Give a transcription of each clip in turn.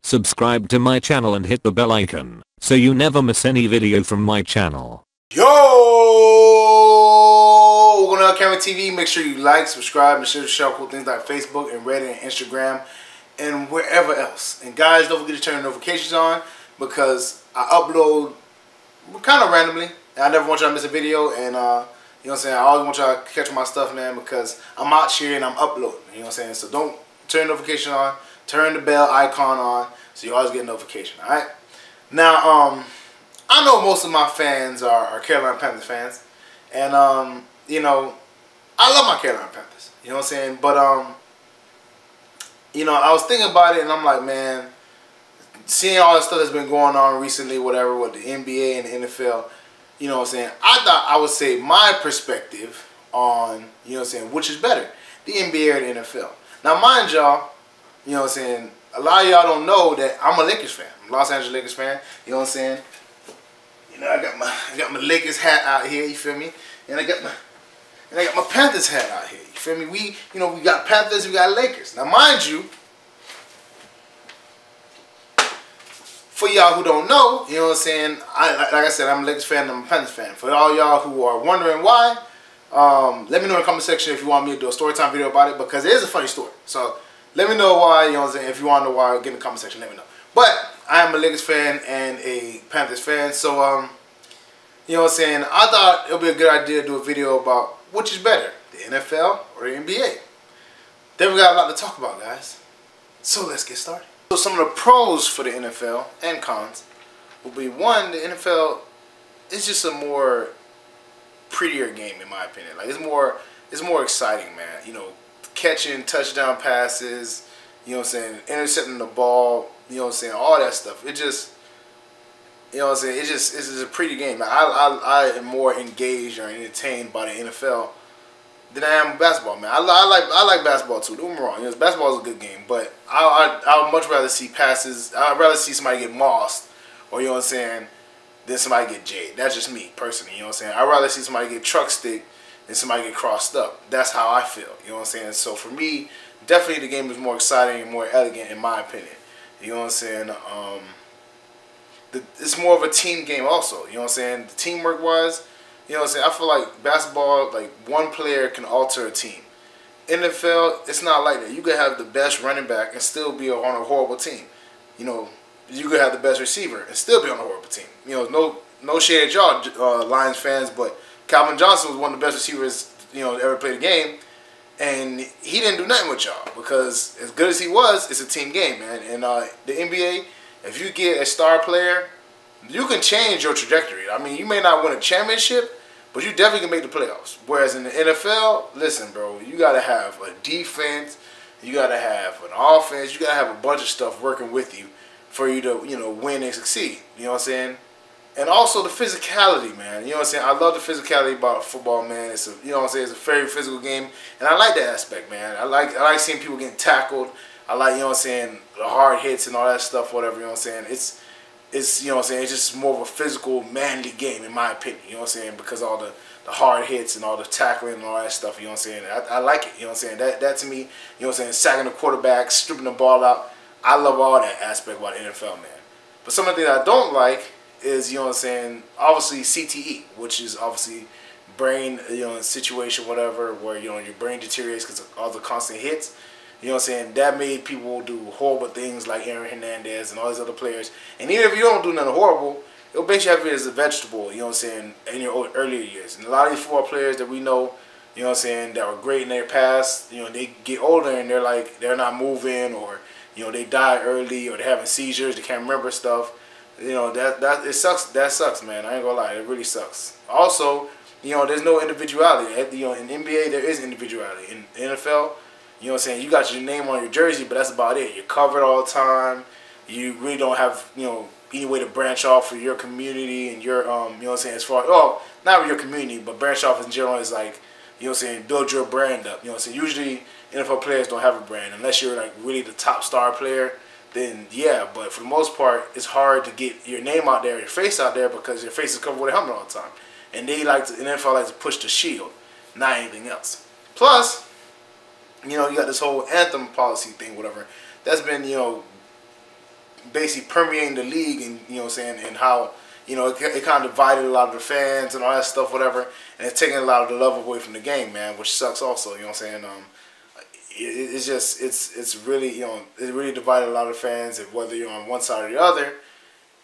Subscribe to my channel and hit the bell icon so you never miss any video from my channel. Yo! We're going to LCameraTV. Make sure you like, subscribe, and share cool things like Facebook and Reddit and Instagram and wherever else. And guys, don't forget to turn the notifications on because I upload kind of randomly. And I never want y'all to miss a video. And, you know what I'm saying? I always want y'all to catch my stuff, man, because I'm out here and I'm uploading. You know what I'm saying? So don't turn the notification on. Turn the bell icon on so you always get a notification, alright? Now, I know most of my fans are Carolina Panthers fans. And, you know, I love my Carolina Panthers. You know what I'm saying? But, you know, I was thinking about it and I'm like, man, seeing all the stuff that's been going on recently, whatever, with the NBA and the NFL, you know what I'm saying? I thought I would say my perspective on, you know what I'm saying, which is better, the NBA or the NFL. Now, mind y'all, you know what I'm saying, a lot of y'all don't know that I'm a Lakers fan. I'm a Los Angeles Lakers fan. You know what I'm saying? You know, I got my Lakers hat out here, you feel me? And I got my Panthers hat out here. You feel me? We got Panthers, we got Lakers. Now mind you, for y'all who don't know, you know what I'm saying, like I said, I'm a Lakers fan, I'm a Panthers fan. For all y'all who are wondering why, let me know in the comment section if you want me to do a story time video about it, because it is a funny story. So let me know why, you know what I'm saying. If you want to know why, get in the comment section, let me know. But I am a Lakers fan and a Panthers fan, so you know what I'm saying, I thought it would be a good idea to do a video about which is better, the NFL or the NBA. Then we got a lot to talk about, guys. So let's get started. So some of the pros for the NFL and cons will be, one, the NFL is just a more prettier game in my opinion. Like it's more exciting, man. You know, catching touchdown passes, you know what I'm saying, intercepting the ball, you know what I'm saying, all that stuff. It just, you know what I'm saying, it's just a pretty game. I am more engaged or entertained by the NFL than I am basketball, man. I like basketball too, don't get me wrong. You know, basketball is a good game, but I would much rather see passes. I'd rather see somebody get mossed, or you know what I'm saying, than somebody get jade. That's just me, personally, you know what I'm saying. I'd rather see somebody get truck stick than somebody get crossed up. That's how I feel, you know what I'm saying. So for me, definitely the game is more exciting and more elegant in my opinion. You know what I'm saying. It's more of a team game also. You know what I'm saying. The teamwork wise, you know what I'm saying. I feel like basketball, like one player can alter a team. NFL, it's not like that. You could have the best running back and still be on a horrible team. You know, you could have the best receiver and still be on a horrible team. You know, no shade at y'all Lions fans, but Calvin Johnson was one of the best receivers, you know, ever played the game, and he didn't do nothing with y'all because as good as he was, it's a team game, man. And the NBA, if you get a star player, you can change your trajectory. I mean, you may not win a championship, but you definitely can make the playoffs. Whereas in the NFL, listen, bro, you got to have a defense, you got to have an offense, you got to have a bunch of stuff working with you for you to, you know, win and succeed. You know what I'm saying? And also the physicality, man. You know what I'm saying? I love the physicality about football, man. It's a, you know what I'm saying, it's a very physical game, and I like that aspect, man. I like seeing people getting tackled. I like, you know what I'm saying, the hard hits and all that stuff, whatever, you know what I'm saying. It's you know what I'm saying, it's just more of a physical, manly game in my opinion, you know what I'm saying, because all the hard hits and all the tackling and all that stuff, you know what I'm saying. I like it, you know what I'm saying. That to me, you know what I'm saying, sacking the quarterback, stripping the ball out. I love all that aspect about the NFL, man. But some of the things I don't like is, you know what I'm saying, obviously CTE, which is obviously brain, you know, situation, whatever, where, you know, your brain deteriorates because of all the constant hits. You know what I'm saying, that made people do horrible things like Aaron Hernandez and all these other players. And even if you don't do nothing horrible, it'll basically have you as a vegetable, you know what I'm saying, in your earlier years. And a lot of these football players that we know, you know what I'm saying, that were great in their past, you know, they get older and they're not moving, or, you know, they die early, or they're having seizures, they can't remember stuff. You know, it sucks. That sucks, man. I ain't gonna lie, it really sucks. Also, you know, there's no individuality. You know, in NBA there is individuality. In NFL, you know what I'm saying, you got your name on your jersey, but that's about it. You're covered all the time. You really don't have, you know, any way to branch off for your community and your, you know what I'm saying, as far, oh, not with your community, but branch off in general is like, you know what I'm saying, build your brand up. You know what I'm saying, usually NFL players don't have a brand unless you're like really the top star player. Then yeah, but for the most part, it's hard to get your name out there, your face out there, because your face is covered with a helmet all the time. And they like to, the NFL likes to push the shield, not anything else. Plus, you know, you got this whole anthem policy thing, whatever. That's been, you know, basically permeating the league, and you know what I'm saying, and how, you know, it kind of divided a lot of the fans and all that stuff, whatever, and it's taking a lot of the love away from the game, man, which sucks also, you know what I'm saying. It's just, it's really, you know, it really divided a lot of fans, and whether you're on one side or the other,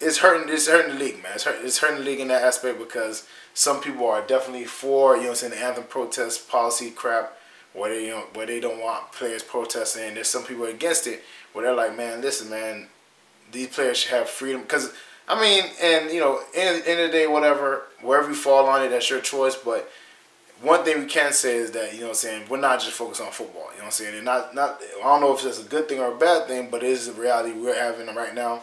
it's hurting the league, man. It's hurting the league in that aspect, because some people are definitely for, you know what I'm saying, the anthem protest policy crap, where they, you know, where they don't want players protesting, and there's some people against it, where they're like, man, listen, man, these players should have freedom, because, I mean, and, you know, in the end of the day, whatever, wherever you fall on it, that's your choice, but one thing we can say is that, you know what I'm saying, we're not just focused on football, you know what I'm saying, and not, I don't know if it's a good thing or a bad thing, but it is the reality we're having right now,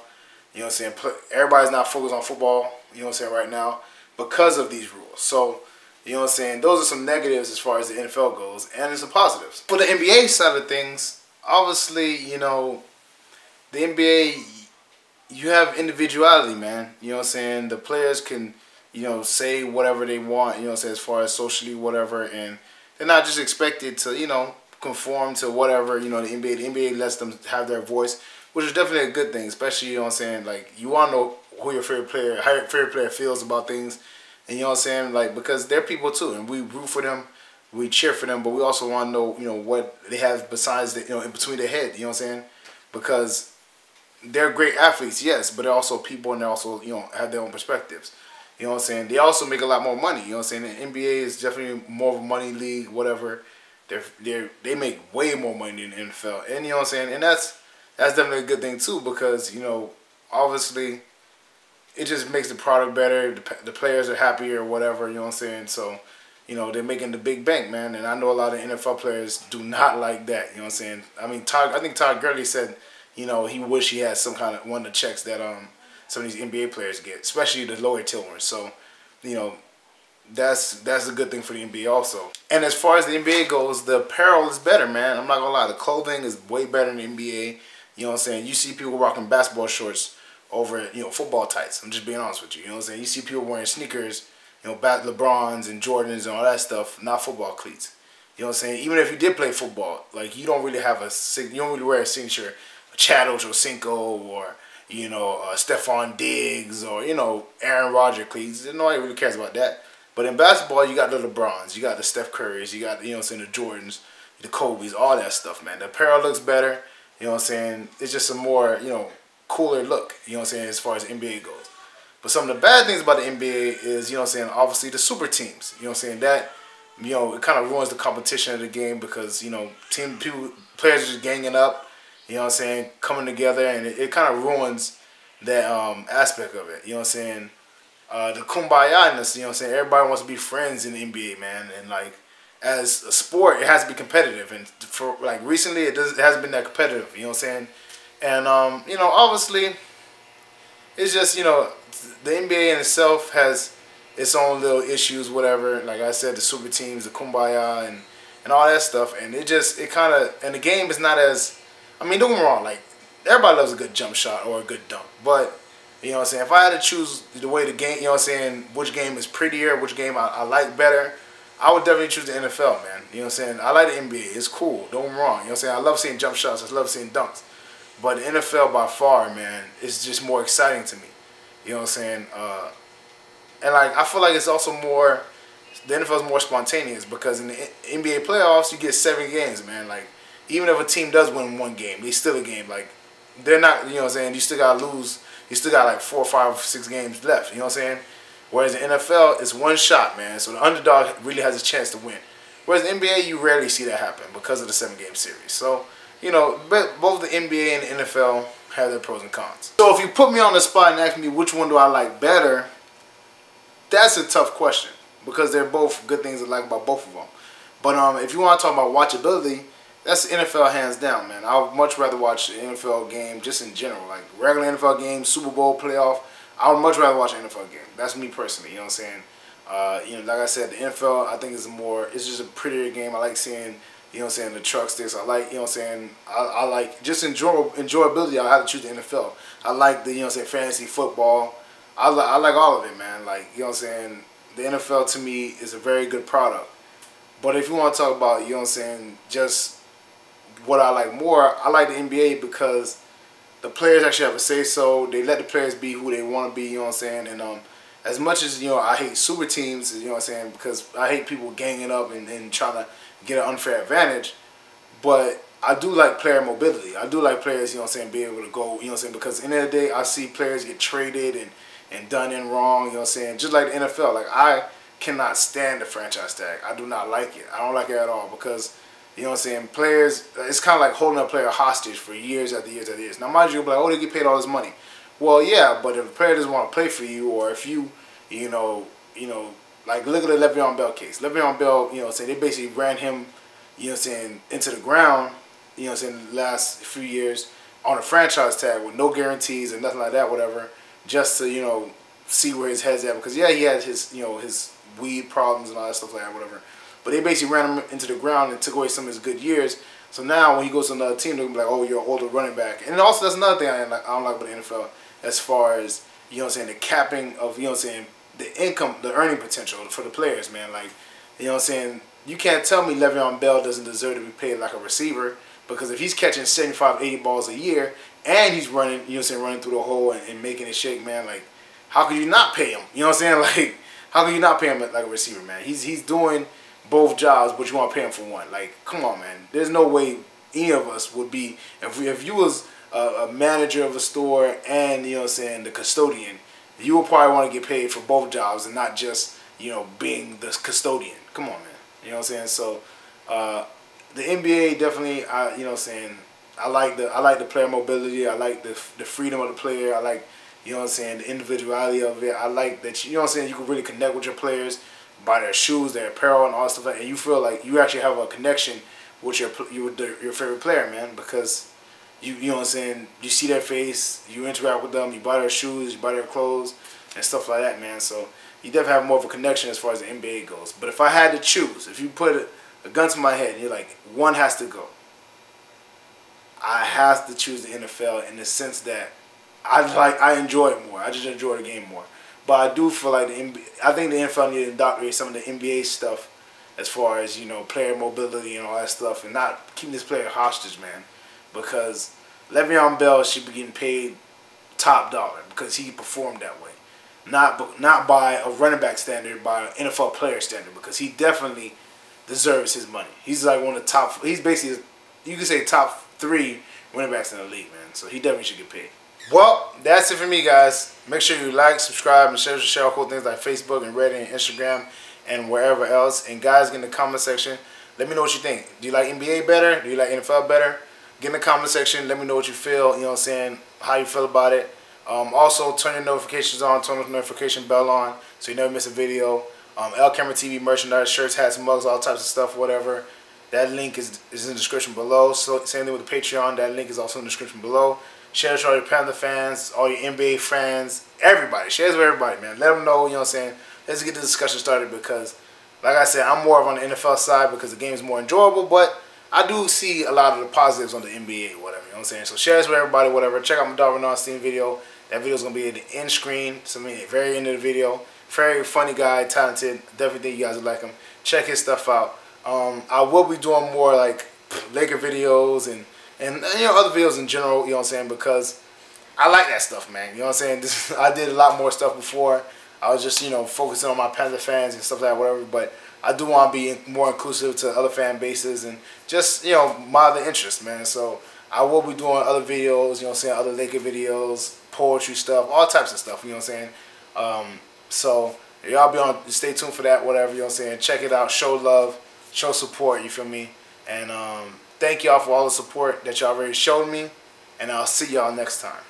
you know what I'm saying, everybody's not focused on football, you know what I'm saying, right now, because of these rules. So, you know what I'm saying, those are some negatives as far as the NFL goes, and there's some positives. For the NBA side of things, obviously, you know, the NBA, you have individuality, man. You know what I'm saying? The players can, you know, say whatever they want, you know what I'm saying, as far as socially, whatever, and they're not just expected to, you know, conform to whatever, you know, the NBA. The NBA lets them have their voice, which is definitely a good thing, especially, you know what I'm saying, like, you want to know who your favorite player, how your favorite player feels about things, and you know what I'm saying, like, because they're people too, and we root for them, we cheer for them, but we also want to know, you know, what they have besides, the, you know, in between their head, you know what I'm saying, because they're great athletes, yes, but they're also people, and they also, you know, have their own perspectives. You know what I'm saying? They also make a lot more money. You know what I'm saying? The NBA is definitely more of a money league, whatever. They make way more money than the NFL. And you know what I'm saying? And that's definitely a good thing too, because, you know, obviously it just makes the product better. The players are happier or whatever, you know what I'm saying? So, you know, they're making the big bank, man. And I know a lot of NFL players do not like that, you know what I'm saying? I mean, I think Todd Gurley said, you know, he wish he had some kind of one of the checks that some of these NBA players get, especially the lower tier ones. So, you know, that's a good thing for the NBA also. And as far as the NBA goes, the apparel is better, man. I'm not gonna lie, the clothing is way better than the NBA. You know what I'm saying? You see people rocking basketball shorts over, you know, football tights. I'm just being honest with you. You know what I'm saying? You see people wearing sneakers, you know, LeBrons and Jordans and all that stuff, not football cleats. You know what I'm saying? Even if you did play football, like, you don't really have you don't really wear a signature Chad Ochocinco or, you know, Stephon Diggs or, you know, Aaron Rodgers cleats. Nobody really cares about that. But in basketball, you got the LeBrons, you got the Steph Currys, you got, you know what I'm saying, the Jordans, the Kobe's, all that stuff, man. The apparel looks better, you know what I'm saying. It's just a more, you know, cooler look, you know what I'm saying, as far as the NBA goes. But some of the bad things about the NBA is, you know what I'm saying, obviously the super teams, you know what I'm saying, that, you know, it kind of ruins the competition of the game, because, you know, players are just ganging up, you know what I'm saying, coming together, and it kind of ruins that aspect of it, you know what I'm saying. The kumbaya-ness, you know what I'm saying, everybody wants to be friends in the NBA, man, and, like, as a sport, it has to be competitive, and for, like, recently, it hasn't been that competitive, you know what I'm saying, and, you know, obviously, it's just, you know, the NBA in itself has its own little issues, whatever, like I said, the super teams, the kumbaya, and all that stuff, and it kind of, and the game is not as, I mean, don't get me wrong, like, everybody loves a good jump shot or a good dunk, but, you know what I'm saying, if I had to choose the way the game, you know what I'm saying, which game is prettier, which game I like better, I would definitely choose the NFL, man. You know what I'm saying, I like the NBA, it's cool, don't get me wrong, you know what I'm saying, I love seeing jump shots, I love seeing dunks, but the NFL by far, man, is just more exciting to me, you know what I'm saying, and, like, I feel like it's also more, the NFL is more spontaneous, because in the NBA playoffs, you get 7 games, man, like, even if a team does win one game, they still a game. Like, they're not, you know what I'm saying, you still got to lose. You still got like 4, 5, 6 games left, you know what I'm saying? Whereas in NFL, it's one shot, man. So the underdog really has a chance to win. Whereas in NBA, you rarely see that happen because of the 7-game series. So, you know, both the NBA and the NFL have their pros and cons. So if you put me on the spot and ask me which one do I like better, that's a tough question, because they're both good things I like about both of them. But if you want to talk about watchability, that's the NFL hands down, man. I would much rather watch the NFL game just in general. Like, regular NFL game, Super Bowl, playoff. I would much rather watch an NFL game. That's me personally, you know what I'm saying? You know, like I said, the NFL, I think, is it's just a prettier game. I like seeing, you know what I'm saying, the truck sticks. I like, you know what I'm saying, I like, just enjoyability, I have to choose the NFL. I like the, you know what I'm saying, fantasy football. I like all of it, man. Like, you know what I'm saying, the NFL to me is a very good product. But if you want to talk about, you know what I'm saying, just what I like more, I like the NBA because the players actually have a say so. They let the players be who they want to be, you know what I'm saying? And as much as, you know, I hate super teams, you know what I'm saying, because I hate people ganging up and trying to get an unfair advantage, but I do like player mobility. I do like players, you know what I'm saying, be able to go, you know what I'm saying, because at the end of the day, I see players get traded and done in wrong, you know what I'm saying, just like the NFL. Like, I cannot stand the franchise tag. I do not like it. I don't like it at all because, you know what I'm saying, players, it's kind of like holding a player hostage for years after years after years. Now, mind you, you'll be like, oh, they get paid all this money. Well, yeah, but if a player doesn't want to play for you, or if you know, like look at the Le'Veon Bell case. Le'Veon Bell, you know what I'm saying, they basically ran him, you know what I'm saying, into the ground, you know what I'm saying, the last few years on a franchise tag with no guarantees and nothing like that, whatever, just to, you know, see where his head's at. Because, yeah, he had his, you know, his weed problems and all that stuff like that, whatever. But they basically ran him into the ground and took away some of his good years. So now when he goes to another team, they're going to be like, oh, you're an older running back. And also, that's another thing I don't like about the NFL as far as, you know what I'm saying, the capping of, you know what I'm saying, the income, the earning potential for the players, man. Like, you know what I'm saying, you can't tell me Le'Veon Bell doesn't deserve to be paid like a receiver, because if he's catching 75, 80 balls a year and he's running, you know what I'm saying, running through the hole and making it shake, man, like, how could you not pay him? You know what I'm saying? Like, how can you not pay him like a receiver, man? He's doing both jobs, but you want to pay him for one. Like, come on, man. There's no way any of us would be, if you was a manager of a store and, you know what I'm saying, the custodian, you will probably want to get paid for both jobs and not just, you know, being the custodian. Come on, man. You know what I'm saying? So, the NBA definitely, you know what I'm saying, I like the player mobility. I like the freedom of the player. I like, you know what I'm saying, the individuality of it. I like that, you know what I'm saying, you can really connect with your players by their shoes, their apparel, and all that stuff like that. And you feel like you actually have a connection with your favorite player, man, because you know what I'm saying, you see their face, you interact with them, you buy their shoes, you buy their clothes, and stuff like that, man. So you definitely have more of a connection as far as the NBA goes. But if I had to choose, if you put a gun to my head and you're like, one has to go, I have to choose the NFL in the sense that I enjoy it more. I just enjoy the game more. But I do feel like I think the NFL needs to indoctrinate some of the NBA stuff as far as, you know, player mobility and all that stuff, and not keeping this player hostage, man. Because Le'Veon Bell should be getting paid top dollar because he performed that way. Not by a running back standard, by an NFL player standard, because he definitely deserves his money. He's like one of the top, he's basically, you could say top 3 running backs in the league, man. So he definitely should get paid. Well, that's it for me, guys. Make sure you like, subscribe, and share cool things like Facebook and Reddit and Instagram and wherever else. And guys, get in the comment section. Let me know what you think. Do you like NBA better? Do you like NFL better? Get in the comment section. Let me know what you feel. You know what I'm saying? How you feel about it. Also, turn your notifications on. Turn the notification bell on so you never miss a video. LCameraTV merchandise, shirts, hats, mugs, all types of stuff, whatever. That link is in the description below. So same thing with the Patreon. That link is also in the description below. Share this with all your Panther fans, all your NBA fans, everybody. Share this with everybody, man. Let them know, you know what I'm saying. Let's get the discussion started because, like I said, I'm more on the NFL side because the game is more enjoyable, but I do see a lot of the positives on the NBA, whatever, you know what I'm saying. So share this with everybody, whatever. Check out my dog Renan Estime video. That video is going to be at the end screen, so at the very end of the video. Very funny guy, talented. Definitely think you guys would like him. Check his stuff out. I will be doing more like Laker videos and you know, other videos in general, you know what I'm saying, because I like that stuff, man. You know what I'm saying? I did a lot more stuff before. I was just, you know, focusing on my Panther fans and stuff like that, whatever, but I do want to be more inclusive to other fan bases and just, you know, my other interests, man. So I will be doing other videos, you know what I'm saying, other Laker videos, poetry stuff, all types of stuff, you know what I'm saying. So y'all be on, stay tuned for that, whatever, you know what I'm saying. Check it out, show love, show support, you feel me? And thank y'all for all the support that y'all already showed me, and I'll see y'all next time.